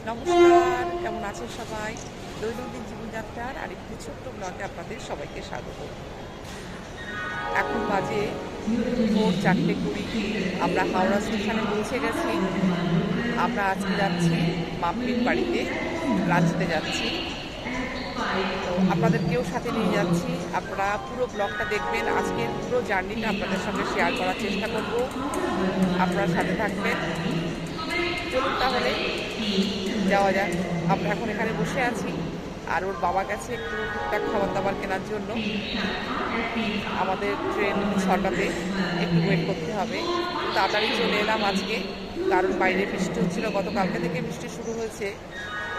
নমস্কার, কেমন আছেন সবাই? দৈনন্দিন জীবনযাত্রার আরেকটি ছোট্ট ব্লগে আপনাদের সবাইকে স্বাগত। এখন বাজে ভোর 4:20। আমরা হাওড়া স্টেশনে পৌঁছে গেছি। আমরা আজকে যাচ্ছি মাম্পির বাড়িতে, রাঁচিতে যাচ্ছি। তো আপনাদেরকেও সাথে নিয়ে যাচ্ছি। আপনারা পুরো ব্লগটা দেখবেন। আজকের পুরো জার্নিটা আপনাদের সঙ্গে শেয়ার করার চেষ্টা করব। আপনারা সাথে থাকবেন। চলুন তাহলে যাওয়া যাক। আমরা এখন এখানে বসে আছি, আর ওর বাবা গেছে একটু টুকটাক খাবার দাবার কেনার জন্য। আমাদের ট্রেন 6টাতে, একটু ওয়েট করতে হবে। তাড়াতাড়ি চলে এলাম আজকে, কারণ বাইরে বৃষ্টি হচ্ছিল। গতকালকে থেকে বৃষ্টি শুরু হয়েছে।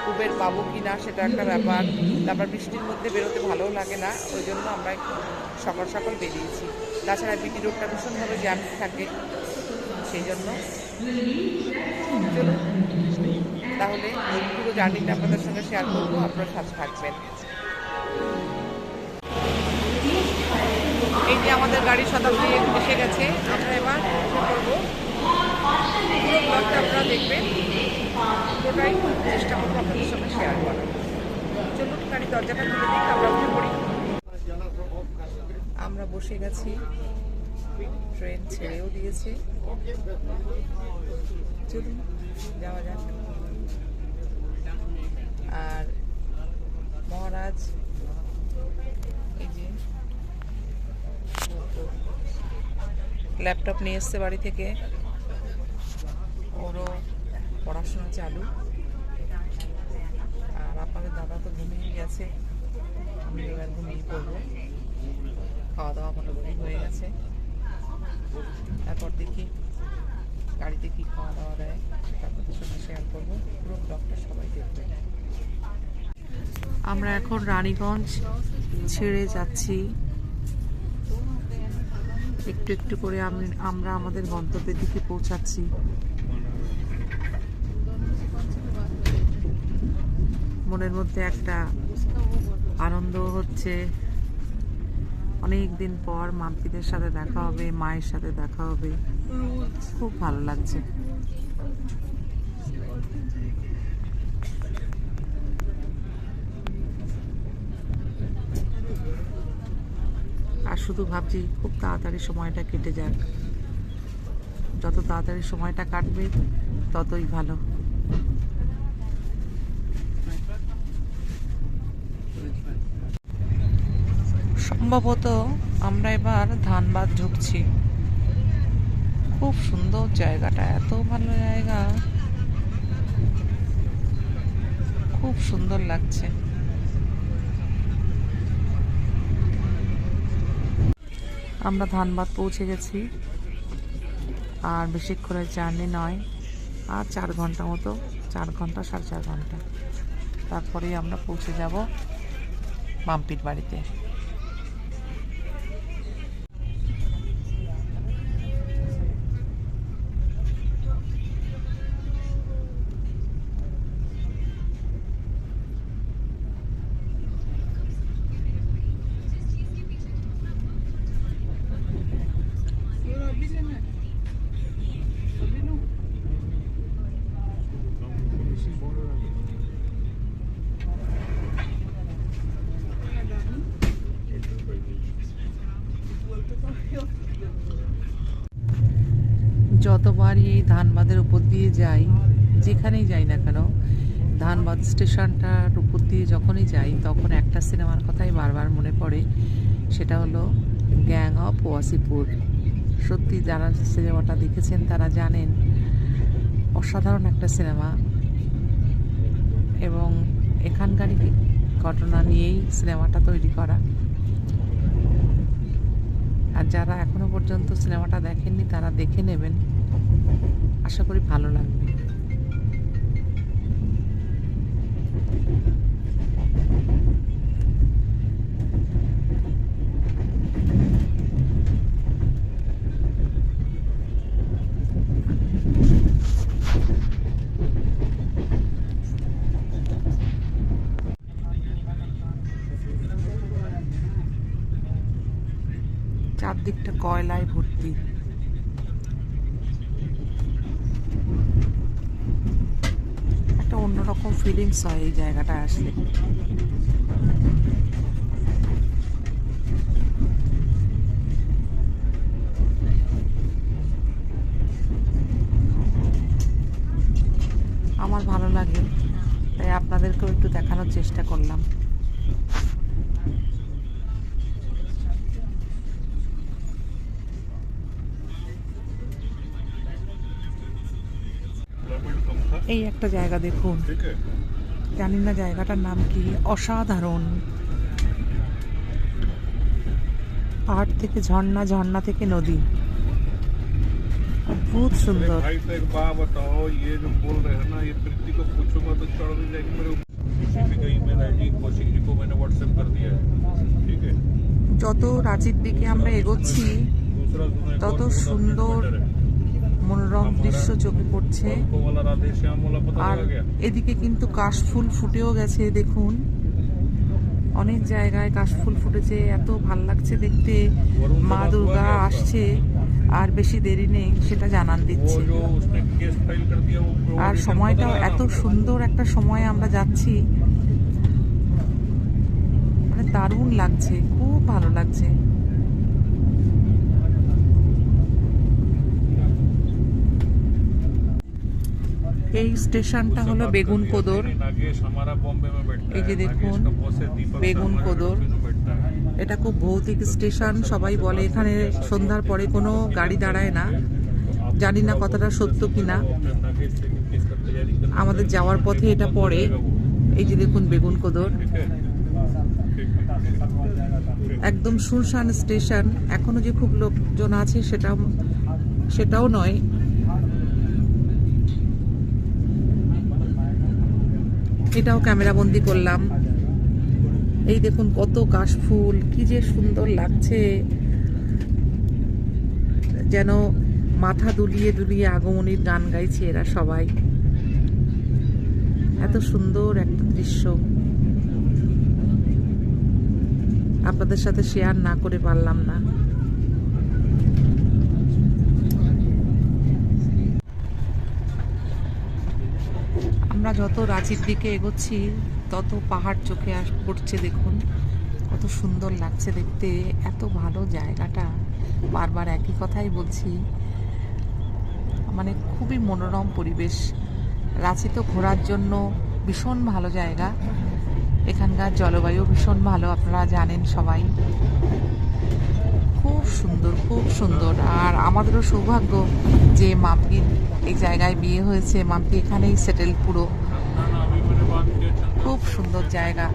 উবের পাবো কি না সেটা একটা ব্যাপার। তারপর বৃষ্টির মধ্যে বেরোতে ভালোও লাগে না, ওই জন্য আমরা একটু সকাল সকাল বেরিয়েছি। তাছাড়া বিটি রোডটা ভীষণভাবে জ্যাম থাকে, সেই জন্য। চলুন তাহলে পুরো জার্নিটা আপনাদের সঙ্গে শেয়ার করবো, আপনারা সাথে থাকবেন। এই যে আমাদের গাড়ি শতাব্দী এসে গেছে। আমরা এবার করবো পুরো ব্লগটা, আপনারা দেখবেন। পুরোটাই চেষ্টা করবো আপনাদের সঙ্গে শেয়ার করার। চলুন গাড়ি দরজাটা খুলে দিই, আমরা উঠে পড়ি। আমরা বসে গেছি, ট্রেন ছেড়েও দিয়েছে। চলুন যাওয়া যাক। আর মহারাজ এই যে ল্যাপটপ নিয়ে এসছে বাড়ি থেকে, ওরও পড়াশোনা চালু। আর আপনাদের দাদা তো ঘুমিয়ে গেছে, আমি এবার ঘুমিয়ে পড়বো। খাওয়া দাওয়া মোটামুটি হয়ে গেছে। তারপর দেখি গাড়িতে কি খাওয়া দাওয়া দেয়, সেটা আপনাদের সঙ্গে শেয়ার করবো। পুরো ব্লগটা সবাই দেখবেন। আমরা এখন রানীগঞ্জ ছেড়ে যাচ্ছি। একটু একটু করে আমরা আমাদের গন্তব্যের দিকে পৌঁছাচ্ছি। মনের মধ্যে একটা আনন্দ হচ্ছে। অনেক দিন পর মাম্পিদের সাথে দেখা হবে, মায়ের সাথে দেখা হবে, খুব ভালো লাগছে। আর শুধু ভাবছি খুব তাড়াতাড়ি সময়টা কেটে যাক। যত তাড়াতাড়ি সময়টা কাটবে ততই ভালো। সম্ভবত আমরা এবার ধানবাদ ঢুকছি। খুব সুন্দর জায়গাটা, এত ভালো জায়গা, খুব সুন্দর লাগছে। আমরা ধানবাদ পৌঁছে গেছি। আর বেশিক্ষণের জার্নি নয়, আর 4 ঘন্টা মতো, 4 ঘন্টা 4.5 ঘন্টা, তারপরেই আমরা পৌঁছে যাব মাম্পির বাড়িতে। যতবারই এই ধানবাদের উপর দিয়ে যাই, যেখানেই যাই না কেন, ধানবাদ স্টেশনটার উপর দিয়ে যখনই যাই, তখন একটা সিনেমার কথাই বারবার মনে পড়ে। সেটা হলো গ্যাং অফ ওয়াসিপুর। সত্যি যারা সিনেমাটা দেখেছেন তারা জানেন, অসাধারণ একটা সিনেমা। এবং এখানকারই ঘটনা নিয়েই সিনেমাটা তৈরি করা। আর যারা এখনো পর্যন্ত সিনেমাটা দেখেননি তারা দেখে নেবেন, আশা করি ভালো লাগবে। চারদিকটা কয়লায় ভর্তি। একটা অন্যরকম ফিলিংস হয় এই জায়গাটা আসলে। আমার ভালো লাগে, তাই আপনাদেরকেও একটু দেখানোর চেষ্টা করলাম। এই একটা জায়গা দেখুন, জানি না জায়গাটার নাম কি, অসাধারণ। পাহাড় থেকে ঝর্ণা, ঝর্ণা থেকে নদী, অদ্ভুত সুন্দর। যত রাঁচির দিকে আমরা এগোচ্ছি তত সুন্দর মনোরম দৃশ্য চোখে পড়ছে। আর এদিকে কিন্তু কাশফুল ফুটেও গেছে, দেখুন অনেক জায়গায় কাশফুল ফুটেছে, এত ভাল লাগছে দেখতে। মা দুর্গা আসছে, আর বেশি দেরি নেই সেটা জানান দিচ্ছে। আর সময়টাও এত সুন্দর একটা সময় আমরা যাচ্ছি, মানে দারুণ লাগছে, খুব ভালো লাগছে। এই স্টেশনটা হলো বেগুন কোদর। এই যে দেখুন বেগুন কোদর, এটা খুব ভৌতিক স্টেশন। সবাই বলে এখানে সন্ধ্যার পরে কোনো গাড়ি দাঁড়ায় না, জানি না কতটা সত্য কিনা। আমাদের যাওয়ার পথে এটা পড়ে। এই যে দেখুন বেগুন কোদর, একদম শুনশান স্টেশন। এখনো যে খুব লোকজন আছে সেটাও নয়। এটাও ক্যামেরা বন্দি করলাম। এই দেখুন কত কাশফুল, কি যে সুন্দর লাগছে, যেন মাথা দুলিয়ে দুলিয়ে আগমনীর গান গাইছে এরা সবাই। এত সুন্দর একটা দৃশ্য আপনাদের সাথে শেয়ার না করে পারলাম না। আমরা যত রাঁচির দিকে এগোচ্ছি তত পাহাড় চোখে পড়ছে। দেখুন কত সুন্দর লাগছে দেখতে, এত ভালো জায়গাটা। বারবার একই কথাই বলছি, মানে খুবই মনোরম পরিবেশ। রাঁচি তো ঘোরার জন্য ভীষণ ভালো জায়গা, এখানকার জলবায়ু ভীষণ ভালো, আপনারা জানেন সবাই। খুব সুন্দর, খুব সুন্দর। আর আমাদেরও সৌভাগ্য যে মাম্পির এই জায়গায় বিয়ে হয়েছে, মাম্পি এখানেই সেটেল পুরো। খুব সুন্দর জায়গা,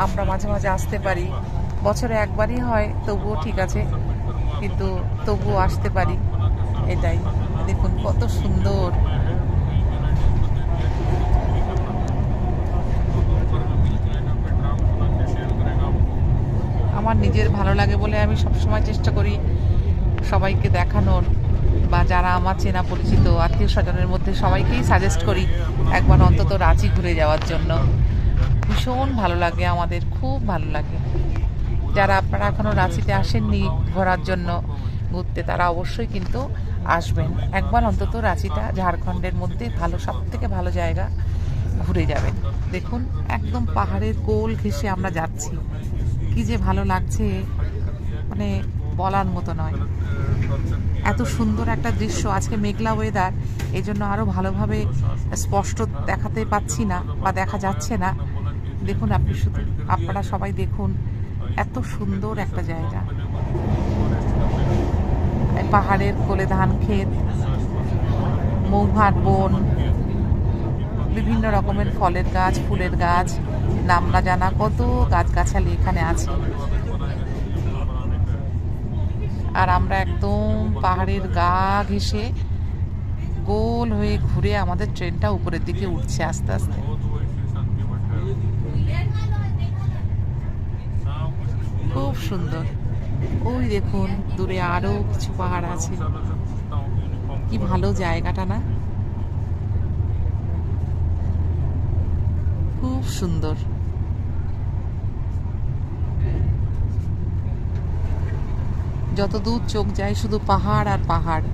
আমরা মাঝে মাঝে আসতে পারি, বছরে একবারই হয় তবুও ঠিক আছে, কিন্তু তবুও আসতে পারি, এটাই। দেখুন কত সুন্দর। আমার নিজের ভালো লাগে বলে আমি সবসময় চেষ্টা করি সবাইকে দেখানোর, বা যারা আমার চেনা পরিচিত আত্মীয় স্বজনের মধ্যে সবাইকেই সাজেস্ট করি একবার অন্তত রাঁচি ঘুরে যাওয়ার জন্য। ভীষণ ভালো লাগে আমাদের, খুব ভালো লাগে। যারা আপনারা এখনও রাঁচিতে আসেননি ঘোরার জন্য ঘুরতে, তারা অবশ্যই কিন্তু আসবেন একবার অন্তত। রাঁচিটা ঝাড়খণ্ডের মধ্যে ভালো, সব থেকে ভালো জায়গা, ঘুরে যাবেন। দেখুন একদম পাহাড়ের কোল ঘেঁষে আমরা যাচ্ছি, কি যে ভালো লাগছে, মানে বলার মতো নয়। এত সুন্দর একটা দৃশ্য। আজকে মেঘলা ওয়েদার, এই জন্য আরও ভালোভাবে স্পষ্ট দেখাতে পাচ্ছি না বা দেখা যাচ্ছে না। দেখুন আপনি শুধু, আপনারা সবাই দেখুন, এত সুন্দর একটা জায়গা। পাহাড়ের কোলে ধান ক্ষেত, মৌহাট বন, বিভিন্ন রকমের ফলের গাছ, ফুলের গাছ, নাম না জানা কত গাছগাছালি এখানে আছে। আর আমরা একদম পাহাড়ের গা ঘেঁষে গোল হয়ে ঘুরে আমাদের ট্রেনটা উপরের দিকে উঠছে আস্তে আস্তে। খুব সুন্দর। ওই দেখুন দূরে আরো কিছু পাহাড় আছে, কি ভালো জায়গাটা না, খুব সুন্দর। যত দূর চোখ যায় শুধু পাহাড় আর পাহাড়।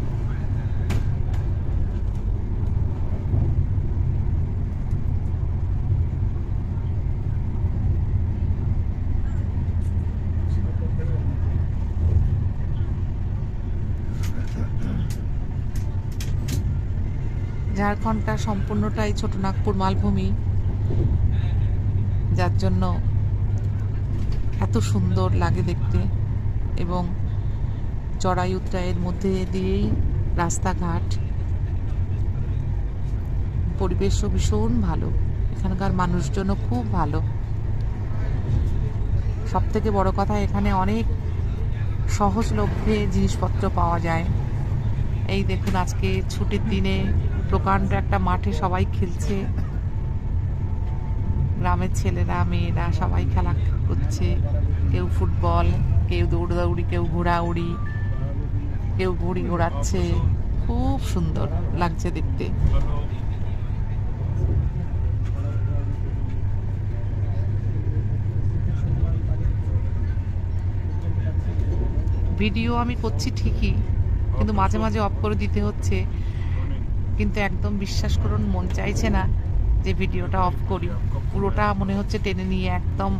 ঝাড়খণ্ডটা সম্পূর্ণটাই ছোটনাগপুর মালভূমি, যার জন্য এত সুন্দর লাগে দেখতে। এবং চড়াই উতরাইয়ের মধ্যে দিয়েই রাস্তাঘাট, পরিবেশও ভীষণ ভালো, এখানকার মানুষজনও খুব ভালো। সব থেকে বড় কথা, এখানে অনেক সহজলভ্যে জিনিসপত্র পাওয়া যায়। এই দেখুন, আজকে ছুটির দিনে প্রকাণ্ড একটা মাঠে সবাই খেলছে, গ্রামের ছেলেরা মেয়েরা সবাই খেলা করছে। কেউ ফুটবল, কেউ দৌড়াদৌড়ি, কেউ ঘোরাউড়ি, কেউ ঘুড়ি ঘোরাচ্ছে। খুব সুন্দর লাগছে দেখতে। ভিডিও আমি করছি ঠিকই, কিন্তু মাঝে মাঝে অফ করে দিতে হচ্ছে। কিন্তু একদম বিশ্বাস করুন, মন চাইছে না যে ভিডিওটা অফ করি। পুরোটা মনে হচ্ছে টেনে নিয়ে একদম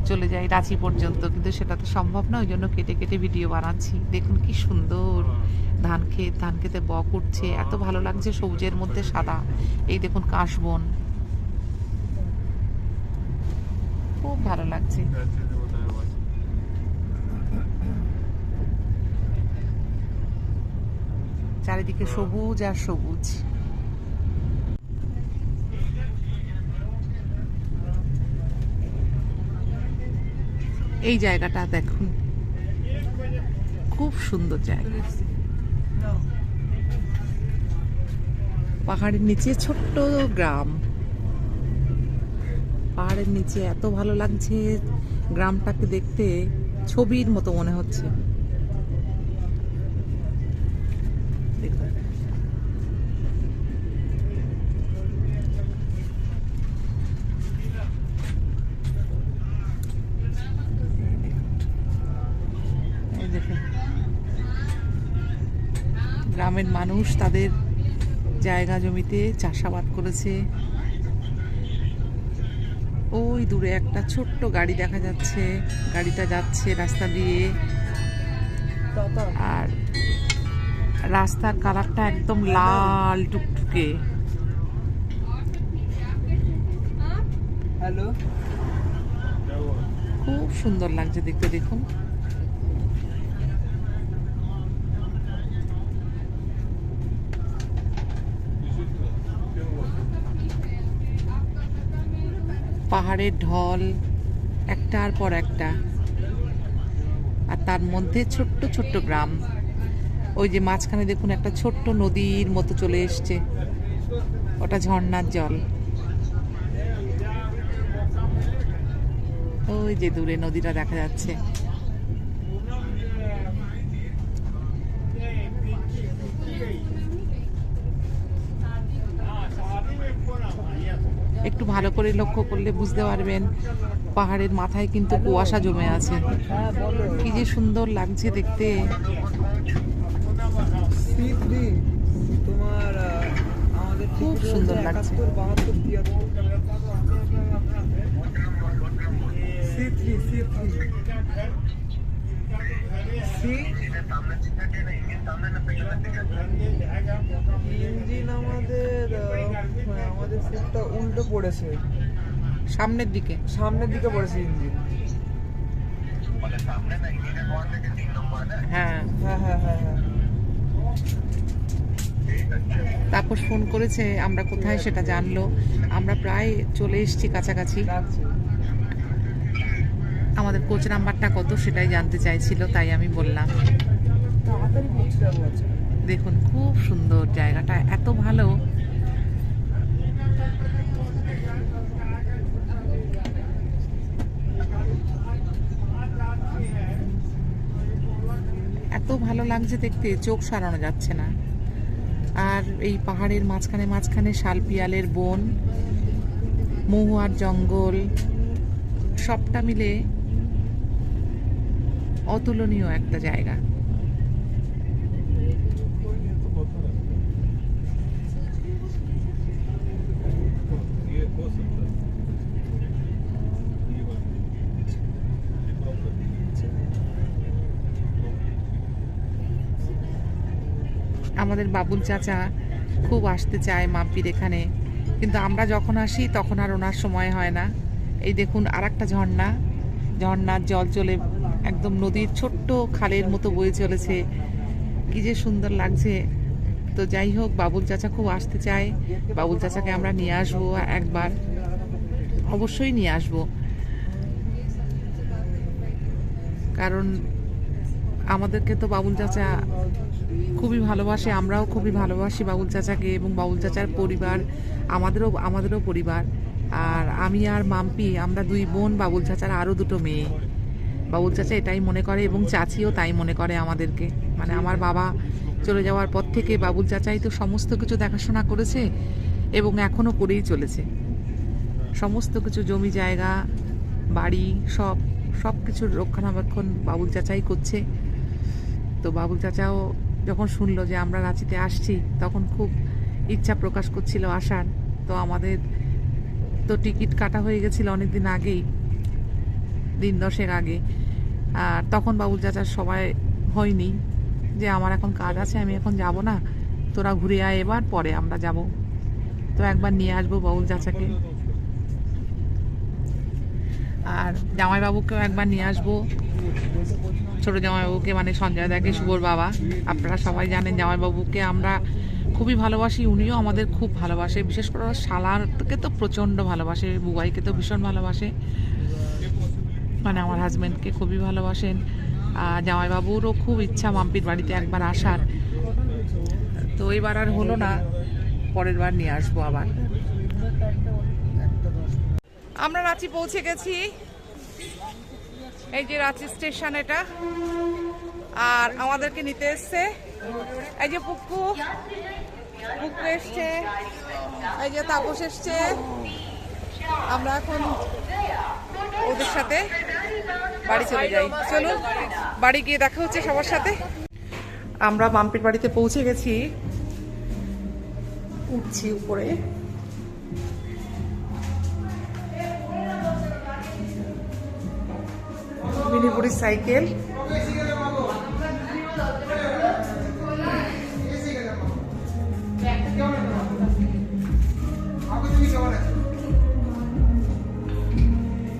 চলে যাই রাঁচি পর্যন্ত, কিন্তু সেটা তো সম্ভব না। ওই জন্য কেটে কেটে ভিডিও বানাচ্ছি। দেখুন কি সুন্দর ধান ক্ষেত, ধান খেতে বক উঠছে, এত ভালো লাগছে সবুজের মধ্যে সাদা। এই দেখুন কাশবন, খুব ভালো লাগছে। চারিদিকে সবুজ আর সবুজ। এই জায়গাটা দেখুন, খুব সুন্দর জায়গা। পাহাড়ের নিচে ছোট্ট গ্রাম, পাহাড়ের নিচে এত ভালো লাগছে গ্রামটাকে দেখতে, ছবির মতো মনে হচ্ছে। দেখুন, এই দেখুন গ্রামের মানুষ তাদের জায়গা জমিতে চাষাবাদ করেছে। ওই দূরে একটা ছোট্ট গাড়ি দেখা যাচ্ছে, গাড়িটা যাচ্ছে রাস্তা দিয়ে। আর রাস্তার কালারটা একদম লাল টুকটুকে। হ্যালো, খুব সুন্দর লাগছে দেখতে। দেখুন, পাহাড়ের ঢল একটার পর একটা, আর তার মধ্যে ছোট্ট ছোট্ট গ্রাম। ওই যে মাঝখানে দেখুন একটা ছোট্ট নদীর মতো চলে এসছে, ওটা ঝর্ণার জল। ওই যে দূরে নদীটা দেখা যাচ্ছে। একটু ভালো করে লক্ষ্য করলে বুঝতে পারবেন, পাহাড়ের মাথায় কিন্তু কুয়াশা জমে আছে। কি যে সুন্দর লাগছে দেখতে। তোমার আমাদের খুব সুন্দর লাগছে। ইঞ্জিন আমাদের সিটটা উল্টো পড়েছে, সামনের দিকে পড়েছে ইঞ্জিন। হ্যাঁ, হ্যাঁ হ্যাঁ হ্যাঁ হ্যাঁ। তারপর ফোন করেছে, আমরা কোথায় সেটা জানলো। আমরা প্রায় চলে এসেছি কাছাকাছি। আমাদের কোচ নাম্বারটা কত সেটাই জানতে চাইছিল, তাই আমি বললাম। দেখুন খুব সুন্দর জায়গাটা, এত ভালো। এত ভালো লাগছে দেখতে, চোখ সারানো যাচ্ছে না। আর এই পাহাড়ের মাঝখানে মাঝখানে শালপিয়ালের বন, মহুয়ার জঙ্গল, সবটা মিলে অতুলনীয় একটা জায়গা। আমাদের বাবুল চাচা খুব আসতে চায় মাম্পির এখানে, কিন্তু আমরা যখন আসি তখন আর ওনার সময় হয় না। এই দেখুন আর একটা ঝর্ণা, ঝর্ণার জল চলে একদম নদীর ছোট্ট খালের মতো বয়ে চলেছে, কি যে সুন্দর লাগছে। তো যাই হোক, বাবুল চাচা খুব আসতে চায়, বাবুল চাচাকে আমরা নিয়ে আসবো একবার, অবশ্যই নিয়ে আসবো, কারণ আমাদেরকে তো বাবুল চাচা খুবই ভালোবাসে, আমরাও খুবই ভালোবাসি বাবুল চাচাকে, এবং বাবুল চাচার পরিবার আমাদেরও পরিবার। আর আমি আর মাম্পি আমরা দুই বোন, বাবুল চাচার আরও দুটো মেয়ে। বাবুল চাচা এটাই মনে করে এবং চাচিও তাই মনে করে আমাদেরকে, মানে আমার বাবা চলে যাওয়ার পর থেকে বাবুল চাচাই তো সমস্ত কিছু দেখাশোনা করেছে এবং এখনও করেই চলেছে। সমস্ত কিছু জমি জায়গা বাড়ি সব কিছুর রক্ষণাবেক্ষণ বাবুল চাচাই করছে। তো বাবুল চাচাও যখন শুনলো যে আমরা রাঁচিতে আসছি তখন খুব ইচ্ছা প্রকাশ করছিল আসার। তো আমাদের তো টিকিট কাটা হয়ে গেছিল অনেক দিন আগেই, দিন 10 আগে। আর তখন বাবুল চাচার সময় হয়নি যে আমার এখন কাজ আছে, আমি এখন যাব না, তোরা ঘুরে আয়, এবার পরে আমরা যাব। তো একবার নিয়ে আসবো বাবুল চাচাকে, আর জামাইবাবুকেও একবার নিয়ে আসবো, ছোট জামাইবাবুকে, মানে সঞ্জয় দাকে, শুভর বাবা। আপনারা সবাই জানেন জামাইবাবুকে আমরা খুবই ভালোবাসি, উনিও আমাদের খুব ভালোবাসে, বিশেষ করে শালারকে তো প্রচণ্ড ভালোবাসে, বুবাইকে তো ভীষণ ভালোবাসে, মানে আমার হাজব্যান্ডকে খুবই ভালোবাসেন। আর জামাইবাবুরও খুব ইচ্ছা মাম্পির বাড়িতে একবার আসার। তো এবার আর হলো না, পরের বার নিয়ে আসবো আবার। আমরা রাঁচি পৌঁছে গেছি, এই যে রাঁচি স্টেশন এটা, আর আমাদেরকে নিতে এসছে এই যে পুক্কু এসছে, এই যে তাপস এসছে। আমরা এখন ওদের সাথে বাড়ি চলে যাই, চলুন বাড়ি গিয়ে দেখা হচ্ছে সবার সাথে। আমরা মাম্পির বাড়িতে পৌঁছে গেছি, উঠছি উপরে। মিনিপুরির সাইকেল,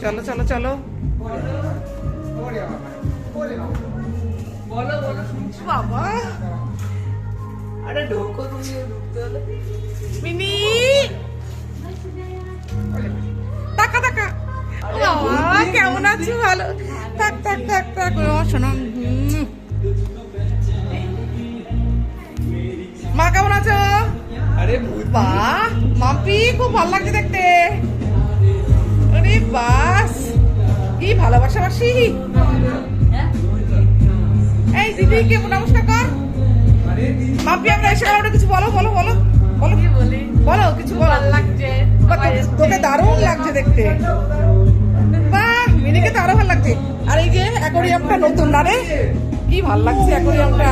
চলো চলো চলো। বাবা আরে ঢোকো তুমি, ঢুকতে হলে মিনি টাকা টাকা। বাবা কেমন আছো? ভালো থাক থাক থাক থাক। শোনো, মা কেমন আছো? আরে বাহ মাম্পি খুব ভালো লাগছে দেখতে। আরে বাস কি ভালোবাসাবাসি। এই দিদি কে নমস্কার কর। মাম্পি আমরা এসে আমরা কিছু বলো বলো বলো বলো বলো কিছু বলো। তোকে দারুণ লাগছে দেখতে। বাহ মিনিকে তো আরো ভালো লাগছে। আর এই যে অ্যাকোরিয়ামটা নতুন না রে, কি ভালো লাগছে অ্যাকোরিয়ামটা।